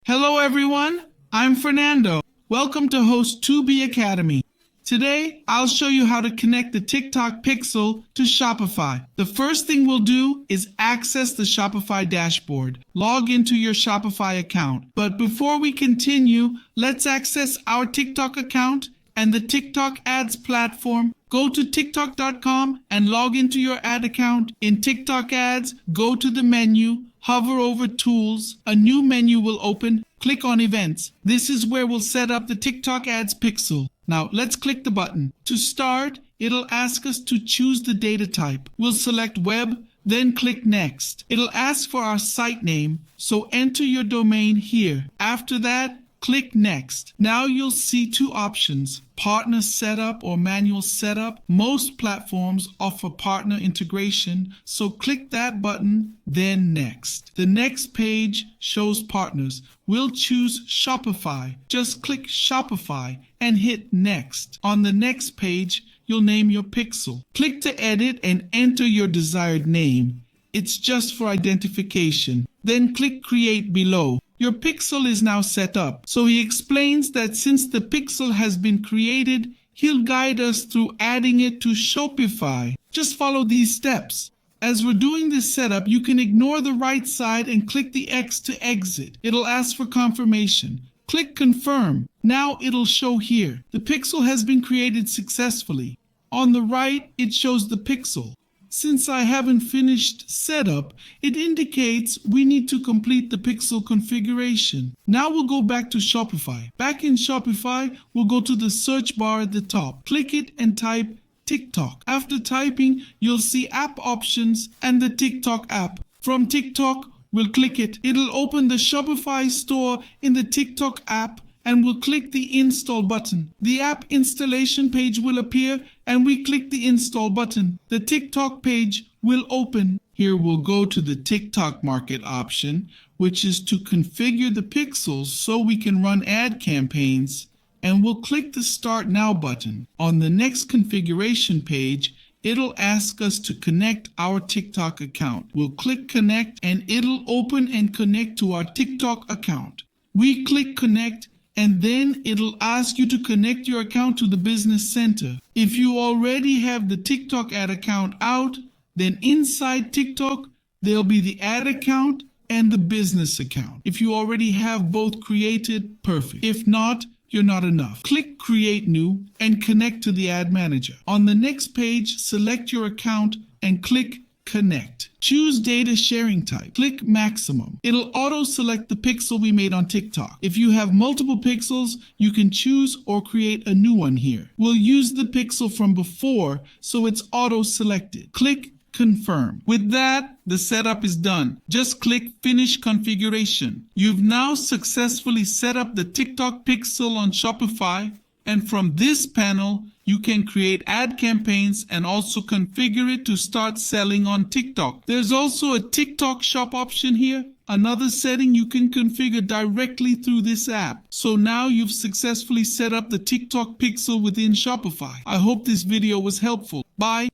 Hello everyone, I'm Fernando. Welcome to host 2B Academy. Today, I'll show you how to connect the TikTok pixel to Shopify. The first thing we'll do is access the Shopify dashboard. Log into your Shopify account. But before we continue, let's access our TikTok account and the TikTok ads platform. Go to TikTok.com and log into your ad account. In TikTok ads, go to the menu, hover over tools. A new menu will open. Click on events. This is where we'll set up the TikTok ads pixel. Now let's click the button. To start, it'll ask us to choose the data type. We'll select web, then click next. It'll ask for our site name, so enter your domain here. After that, click next. Now you'll see two options, partner setup or manual setup. Most platforms offer partner integration, so click that button, then next. The next page shows partners. We'll choose Shopify. Just click Shopify and hit next. On the next page, you'll name your pixel. Click to edit and enter your desired name. It's just for identification. Then click create below. Your pixel is now set up. So he explains that since the pixel has been created, he'll guide us through adding it to Shopify. Just follow these steps. As we're doing this setup, you can ignore the right side and click the X to exit. It'll ask for confirmation. Click confirm. Now it'll show here. The pixel has been created successfully. On the right, it shows the pixel. Since I haven't finished setup, it indicates we need to complete the pixel configuration. Now we'll go back to Shopify. Back in Shopify, we'll go to the search bar at the top. Click it and type TikTok. After typing, you'll see app options and the TikTok app. From TikTok, we'll click it. It'll open the Shopify store in the TikTok app and we'll click the install button. The app installation page will appear and we click the install button. The TikTok page will open. Here we'll go to the TikTok market option, which is to configure the pixels so we can run ad campaigns, and we'll click the Start Now button. On the next configuration page, it'll ask us to connect our TikTok account. We'll click connect and it'll open and connect to our TikTok account. We click connect and then it'll ask you to connect your account to the business center. If you already have the TikTok ad account out, then inside TikTok, there'll be the ad account and the business account. If you already have both created, perfect. If not, you're not enough. Click Create New and connect to the ad manager. On the next page, select your account and click Connect. Choose data sharing type. Click maximum. It'll auto-select the pixel we made on TikTok. If you have multiple pixels, you can choose or create a new one here. We'll use the pixel from before, so it's auto-selected. Click confirm. With that, the setup is done. Just click Finish Configuration. You've now successfully set up the TikTok pixel on Shopify, and from this panel, you can create ad campaigns and also configure it to start selling on TikTok. There's also a TikTok shop option here, another setting you can configure directly through this app. So now you've successfully set up the TikTok pixel within Shopify. I hope this video was helpful. Bye.